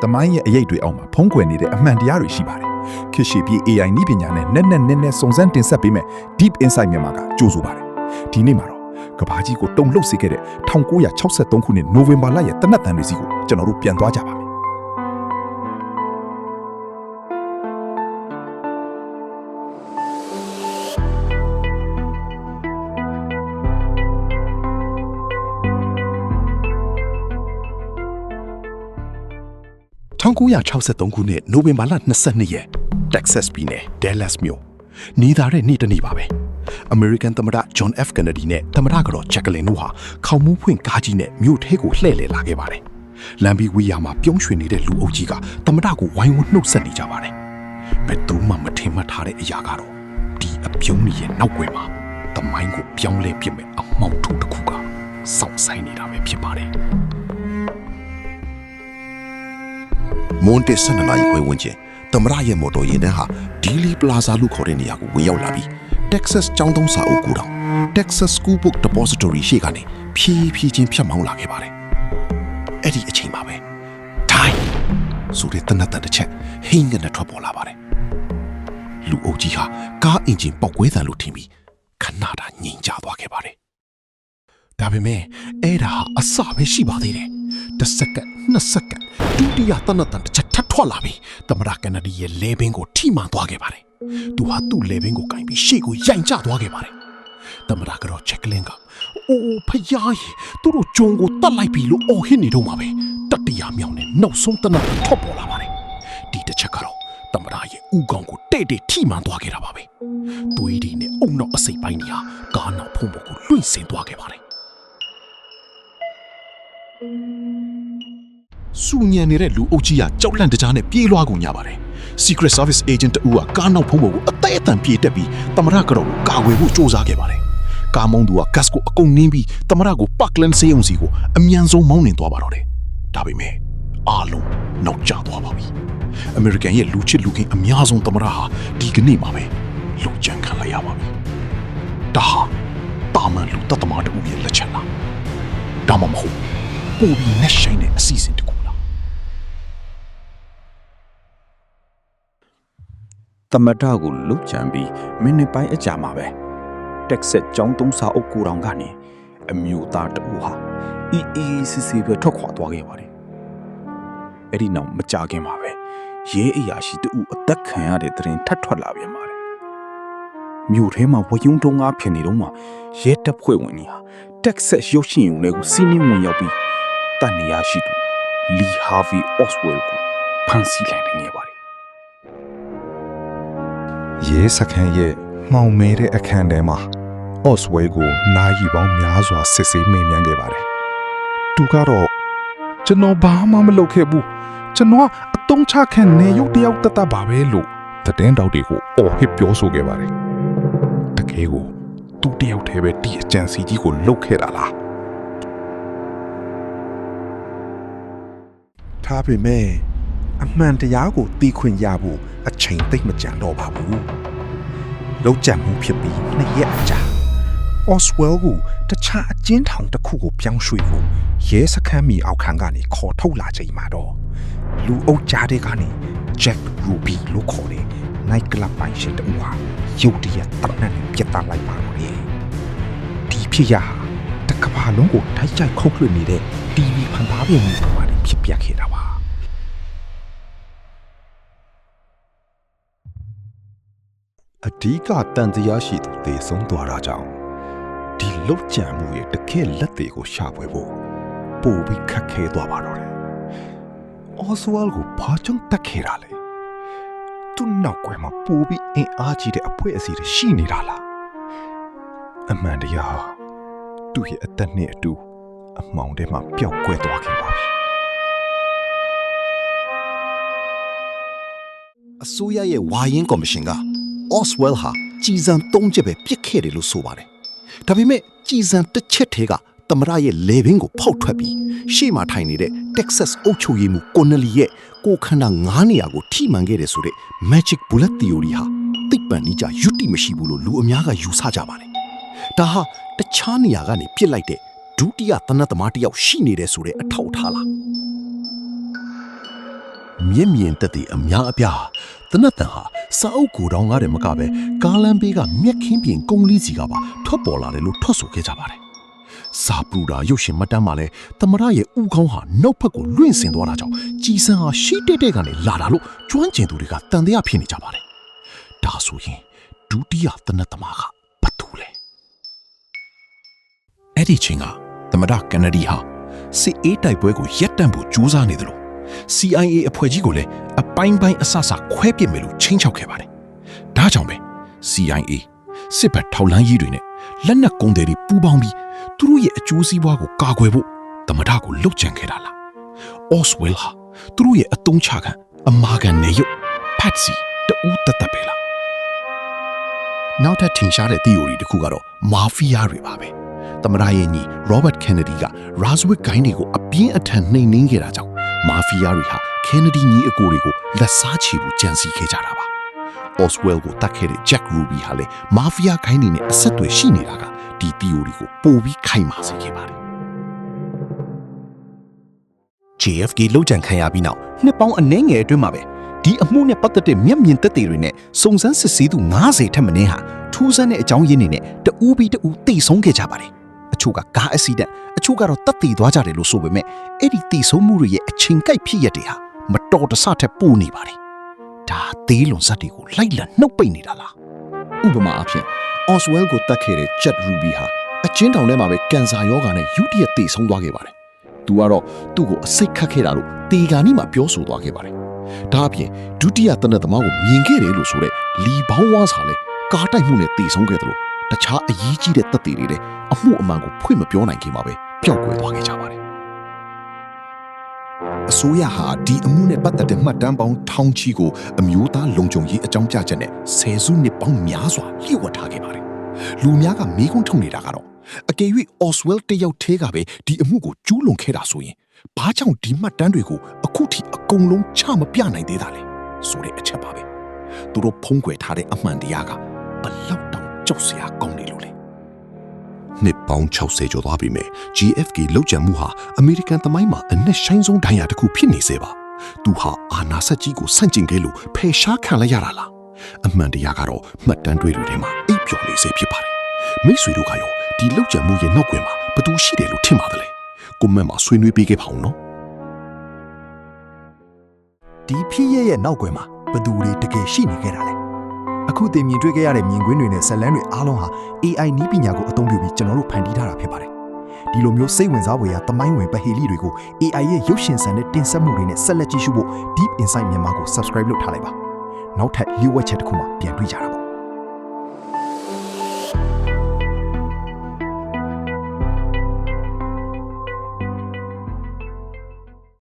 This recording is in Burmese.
တမိုင်းရဲ့အရေးတွေအောင်မှာဖုံးကွယ်နေတဲ့အမှန်တရားတွေရှိပါတယ်ခေတ်ရှည်ပြီး AI နည်းပညာနဲ့နဲ့စုံစမ်းတင်ဆက်ပေးမဲ့ Deep Insight မြန်မာကကြိုးဆိုပါတယ်ဒီနေ့မှာတော့ကဘာကြီးကိုတုံလှုပ်စေခဲ့တဲ့1963ခုနှစ်နိုဝင်ဘာလရဲ့တနက်တန်တွေစီကိုကျွန်တော်တို့ပြန်သွားကြပါမယ်1963ခုနှစ်နိုဝင်ဘာလ22ရက် Texas ပြည်နယ် Dallas မြို့နေသားတဲ့နေ့တစ်နေ့ပါပဲ American သမ္မတ John F. Kennedy နဲ့သမ္မတကတော့ Jacqueline တို့ဟာခေါင်းမူးဖွင့်ကားကြီးနဲ့မြို့ထဲကိုလှည့်လည်လာခဲ့ပါတယ်။လမ်းဘေးဝီယာမှာပြုံးရွှင်နေတဲ့လူအုပ်ကြီးကသမ္မတကိုဝိုင်းဝန်းနှုတ်ဆက်နေကြပါတယ်။ဘယ်သူမှမထင်မှတ်ထားတဲ့အရာကတော့ဒီအပြုံးကြီးရဲ့နောက်ွယ်မှာသမိုင်းကိုပြောင်းလဲပြစ်မဲ့အမှောက်ထုတစ်ခုကစောင့်ဆိုင်နေတာပဲဖြစ်ပါတယ်။မွန်တက်ဆန်နာရီခွဲဝင်ချင်းသမ္မတရဲ့မော်တော်ယာဉ်တန်းဟာ Dealey Plaza လို့ခေါ်တဲ့နေရာကိုဝင်ရောက်လာပြီး Texas ကျောင်းသုံးစာအုပ်ကူတောင် Texas School Book Depository ရှေ့ကနေဖြည်းဖြည်းချင်းဖြတ်မောင်းလာခဲ့ပါတယ်။အဲ့ဒီအချိန်မှာပဲထိုင်ဆိုတဲ့တနတ်တစ်ချက်ဟင်းငနဲ့ထွက်ပေါ်လာပါတယ်။လူအုပ်ကြီးဟာကားအင်ဂျင်ပေါက်ကွဲသံလို့ထင်ပြီးခဏတာငြိမ်ချသွားခဲ့ပါတယ်။ဒါပေမဲ့အဲ့ဒါဟာအစပဲရှိပါသေးတယ်။တစ်စက္ကန့်နှစ်စက္ကန့်ဒုတိယတနတ်တစ်ချက်ထပ်ထွက်လာပြီးသမ္မတကန်နဒီရဲ့လေဘင်းကိုထိမှန်သွားခဲ့ပါတယ်။သူဟာသူ့လေဘင်းကိုကင်ပြီးရှေ့ကိုရိုင်ကျသွားခဲ့ပါတယ်။သမ္မတကတော့ Jacqueline ကအိုးဖယားကြီးသူတို့ဂျုံကိုတတ်လိုက်ပြီလို့အော်ဟစ်နေတော့မှာပဲတတိယမြောင်နဲ့နောက်ဆုံးတနတ်ထွက်ပေါ်လာပါတယ်။ဒီတစ်ချက်ကတော့သမ္မတရဲ့ဥကောင်းကိုတဲ့ထိမှန်သွားခဲ့တာပါပဲ။သွေးတွေနဲ့အုံနောက်အစိပ်ပိုင်းတွေဟာကားနောက်ဖုံးပေါ်ကိုလွင့်ဆင်းသွားခဲ့ပါတယ်။စူညံနေတဲ့လူအုပ်ကြီးကကြောက်လန့်တကြားနဲ့ပြေးလွှားကုန်ကြပါတယ်။ Secret Service Agent တူကကားနောက်ဖုံးပေါ်ကိုအသေးအတန်ပြေးတက်ပြီးသမ္မတကတော့ကာဝယ်ဖို့စ조사ခဲ့ပါတယ်။ကားမောင်းသူက gas ကိုအကုန်နင်းပြီးသမ္မတကို Parkland ဆေးရုံစီကိုအမြန်ဆုံးမောင်းနှင်သွားပါတော့တယ်။ဒါပေမဲ့အားလုံးနောက်ကျသွားပါပြီ။ American ရဲ့လူချစ်လူခင်အများဆုံးသမ္မတဟာဒီကနေ့မှာပဲလူကြမ်းခံလိုက်ရပါပြီ။ဒါဟာတာမန်လူတတ်သမားတူရဲ့လက်ချက်လား။ဒါမှမဟုတ်ပိုပြီးနဲ့ရှိုင်းတဲ့အစီအစဉ်တကူသမ္မတကိုလုတ်ချန်ပြီးမိနစ်ပိုင်းအကြာမှာပဲတက်ဆက်ကျောင်းသုံးစာအုပ်ကိုတောင်ကနေအမျိုးသားတဦးဟာအေးစစ်စစ်ပဲထွက်ခွာသွားခဲ့ပါတယ်။အဲ့ဒီနောက်မကြခင်မှာပဲရဲအရာရှိတဦးအသက်ခံရတဲ့တရင်ထပ်ထွက်လာပြန်ပါတယ်။မြို့ထဲမှာဝယုံတုံးကားဖြစ်နေတော့မှရဲတပ်ဖွဲ့ဝင်ကြီးဟာတက်ဆက်ရုပ်ရှင်ရုံတွေကိုစီးနှင်းဝင်ရောက်ပြီးတန်နေရရှိသူလီဟာဗီအော့စ်ဝဲလ်ကိုဖမ်းဆီးလိုက်နေပါတယ်ရဲစခန်းရဲ့မှောင်မဲတဲ့အခန်းထဲမှာ Oswell ကိုနာရီပေါင်းများစွာစစ်ဆေးမေးမြန်းခဲ့ပါတယ်။သူကတော့ကျွန်တော်ဘာမှမလုပ်ခဲ့ဘူး။ကျွန်တော်အတုံးချခံနေရုပ်တယောက်တတ်ပါပဲလို့သတင်းတောက်တွေကိုအော်ဟစ်ပြောဆိုခဲ့ပါတယ်။တကယ်ကိုသူတယောက်တည်းပဲဒီအကြံစီကြီးကိုလှုပ်ခဲ့တာလား။ဒါပေမဲ့အမှန်တရားကိုသိခွင့်ရဖို့အချိန်သိပ်မကြံတော့ပါဘူး။လောက်ကြံမှုဖြစ်ပြီးနှစ်ရက်အကြာ Oswell ကိုတခြားအကျဉ်းထောင်တစ်ခုကိုပြောင်းရွှေ့ဖို့ရဲစခန်းမီအောက်ခံကနေခေါ်ထုတ်လာချိန်မှာတော့လူအုပ်ကြားတဲ့ကနေ Jack Ruby လို့ခေါ်တဲ့ night club ပိုင်ရှင်တူဟာရုတ်တရက်တနက်နဲ့ပြတ်သားလိုက်ပါတော့တယ်။ဒီဖြစ်ရတကဘာလုံးကိုထိုက်ကြိုက်ခုတ်လွှင့်နေတဲ့ TV ဖန်သားပြင်မှုပေါ်မှာဖြစ်ပျက်ခဲ့တာပါ။အဓိကတန်တရားရှိသူတေဆုံးသွားတာကြောင့်ဒီလုတ်ကြံမှုရဲ့တကယ့်လက်တွေကိုရှာဖွေဖို့ပိုပြီးခက်ခဲသွားပါတော့တယ်။ Oswald ကိုဘာကြောင့်တက်ခဲ့တာလဲ။သူ့နောက်ကွယ်မှာပိုပြီးအင်အားကြီးတဲ့အဖွဲအစည်းတွေရှိနေတာလား။အမှန်တရားသူ့ရဲ့အသက်နဲ့အတူအမှောင်ထဲမှာပျောက်ကွယ်သွားခဲ့ပါပြီ။အစိုးရရဲ့ဝါရင်းကော်မရှင်ကOswell ဟာကြည်စံ3ချက်ပဲပြစ်ခဲ့တယ်လို့ဆိုပါတယ်။ဒါပေမဲ့ကြည်စံတစ်ချက်ထဲကသမ္မတရဲ့လေဘင်းကိုဖောက်ထွက်ပြီးရှေ့မှာထိုင်နေတဲ့ Texas အုပ်ချုပ်ရေးမှူးကိုနယ်လီရဲ့ကိုခန္ဓာ9နေရာကိုထိမှန်ခဲ့တယ်ဆိုတဲ့ Magic Bullet Theory ဟာသိပ္ပံနည်းကျယုတိမရှိဘူးလို့လူအများကယူဆကြပါတယ်။ဒါဟာတခြားနေရာကနေပြစ်လိုက်တဲ့ဒုတိယသနတ်သမားတစ်ယောက်ရှိနေတယ်ဆိုတဲ့အထောက်အထားလား။ မြင့်မြင့်တက်တဲ့အများအပြားတနတ်တန်ဟာစာအုပ်ကိုတောင်းကားတယ်မကပဲကားလမ်းဘေးကမြက်ခင်းပြင်ကုန်းလီစီကပါထွက်ပေါ်လာတယ်လို့ထွက်ဆိုခဲ့ကြပါတယ်စာပူတာရုပ်ရှင်မှတ်တမ်းမှာလဲသမရရဲ့ဥကောင်းဟာနှုတ်ဖက်ကိုလွင့်စင်သွားတာကြောင့်ကြည်စံဟာရှိတဲ့တဲ့ကနေလာတာလို့ကျွမ်းကျင်သူတွေကတန်တရားဖြစ်နေကြပါတယ်ဒါဆိုရင်ဒုတိယတနတ်သမားကဘာတူလဲအဲ့ဒီချင်းကသမရကန်နဒီဟာစစ်အေးတိုက်ပွဲကိုရပ်တန့်ဖို့ကြိုးစားနေတယ်လို့ CIA အဖွဲ့ကြီးကိုလည်းအပိုင်းပိုင်းအဆဆခွဲပစ်မယ်လို့ချိန်ချောက်ခဲ့ပါတယ်ဒါကြောင့်ပဲ CIA စစ်ဘက်ထောက်လှမ်းရေးတွေနဲ့လက်နက်ကုန်းတွေပူးပေါင်းပြီးသူတို့ရဲ့အကျိုးစီးပွားကိုကာကွယ်ဖို့သမထကိုလှုပ်ကြံခဲ့တာလား Oswald ဟာသူတို့ရဲ့အတုံးချခံအမာခံနေရုပ် Patsy တူတတ်ပဲလားနောက်ထပ်ထင်ရှားတဲ့ theory တစ်ခုကတော့ Mafia တွေပါပဲသမထရဲ့ညီ Robert Kennedy က Roswell ဂိုင်းတွေကိုအပြင်းအထန်နှိမ်နင်းခဲ့တာကြောင့် Mafia တွေဟာ Kennedy ညီအကိုတွေကိုလက်စားချေဖို့ကြံစည်ခဲ့ကြတာပါ Oswald ကိုတတ်ခဲ့တဲ့ Jack Ruby ဟာလည်း Mafia ဂိုင်းတွေနဲ့အဆက်အသွယ်ရှိနေတာကဒီ theory ကိုပိုပြီးခိုင်မာစေခဲ့ပါတယ် JFK လှုပ်ကြံခံရပြီးနောက်နှစ်ပေါင်းအနည်းငယ်အတွင်းမှာပဲဒီအမှုနဲ့ပတ်သက်တဲ့မျက်မြင်သက်သေတွေနဲ့စုံစမ်းစစ်ဆေးသူ90ထက်မနည်းဟာထူးဆန်းတဲ့အကြောင်းရင်းတွေနဲ့တဦးပြီးတဦးတိတ်ဆုံးခဲ့ကြပါတယ်အချို့ကကားအက်ဆီဒန့်အချို့ကတော့တတ်သိသွားကြတယ်လို့ဆိုပေမဲ့အဲ့ဒီတိတ်ဆုံးမှုတွေရဲ့အချိန်ကိုက်ဖြစ်ရတဲ့ဟာမတော်တဆထက်ပိုနေပါတယ်ဒါသေးလွန်စက်တွေကိုလိုက်လံနှုတ်ပိတ်နေတာလားဥပမာအဖြစ် Oswald ကိုတတ်ခဲ့တဲ့ Jack Ruby ဟာအချင်းတောင်ထဲမှာပဲကန်ဆာရောဂါနဲ့ယူတရက်တိတ်ဆုံးသွားခဲ့ပါတယ်သူကတော့သူ့ကိုအစိတ်ခတ်ခဲ့တာလို့တေဂာနီမှာပြောဆိုသွားခဲ့ပါတယ်ဒါအပြင်ဒုတိယတနတ်သမားကိုမြင်ခဲ့တယ်လို့ဆိုတဲ့လီဘောင်းဝါးစာလဲကားတိုက်မှုနဲ့တိတ်ဆုံးခဲ့တယ်လို့တခြားအရေးကြီးတဲ့သက်သေတွေလည်းအမှုအမှန်ကိုဖွင့်မပြောနိုင်ခင်မှာပဲပျောက်ကွယ်သွားခဲ့ကြပါတယ်အစိုးရဟာဒီအမှုနဲ့ပတ်သက်တဲ့မှတ်တမ်းပေါင်းထောင်ချီကိုအမျိုးသားလုံခြုံရေးအကြောင်းပြချက်နဲ့ဆယ်စုနှစ်ပေါင်းများစွာလျှို့ဝှက်ထားခဲ့ပါတယ်လူများကမေးခွန်းထုတ်နေတာကတော့အကယ်၍ Oswald တယောက်တည်းကပဲဒီအမှုကိုကျူးလွန်ခဲ့တာဆိုရင်ဘာကြောင့်ဒီမှတ်တမ်းတွေကိုအခုထိအကုန်လုံးချမပြနိုင်သေးတာလဲဆိုတဲ့အချက်ပါပဲသူတို့ဖုံးကွယ်ထားတဲ့အမှန်တရားကဘလောက်တောင်ကြောက်စရာကောင်းနေလို့လဲနှစ်ပေါင်း60ကျော်သွားပြီမဲ့ JFK လောက်ကျန်မှုဟာအမေရိကန်သမိုင်းမှာအနက်ရှိုင်းဆုံးဒဏ်ရာတစ်ခုဖြစ်နေစေပါသူဟာအာနာဆက်ကြီးကိုဆန့်ကျင်ခဲ့လို့ဖယ်ရှားခံလိုက်ရတာလားအမှန်တရားကတော့မှတ်တမ်းတွေထဲမှာအိပ်ပျော်နေစေဖြစ်ပါတယ်မိတ်ဆွေတို့ကရောဒီလောက်ကျန်မှုရဲ့နောက်ွယ်မှာဘသူရှိတယ်လို့ထင်ပါတယ်လေကွန်မန့်မှာဆွေးနွေးပေးခဲ့ပါဦးနော်ဒီဖြစ်ရဲ့နောက်ွယ်မှာဘသူတွေတကယ်ရှိနေခဲ့တာလဲအခုသင်မြင်တွေ့ခဲ့ရတဲ့မြင်ကွင်းတွေနဲ့ဇာတ်လမ်းတွေအားလုံးဟာ AI နည်းပညာကိုအသုံးပြုပြီးကျွန်တော်တို့ဖန်တီးထားတာဖြစ်ပါတယ်ဒီလိုမျိုးစိတ်ဝင်စားဖွယ်ရာသမိုင်းဝင်ပဟေလိတွေကို AI ရဲ့ရုပ်ရှင်ဆန်တဲ့တင်ဆက်မှုတွေနဲ့ဆက်လက်ကြည့်ရှုဖို့ Deep Insight မြန်မာကို Subscribe လုပ်ထားလိုက်ပါနောက်ထပ်လျှို့ဝှက်ချက်တစ်ခုမှပြန်တွေ့ကြတာ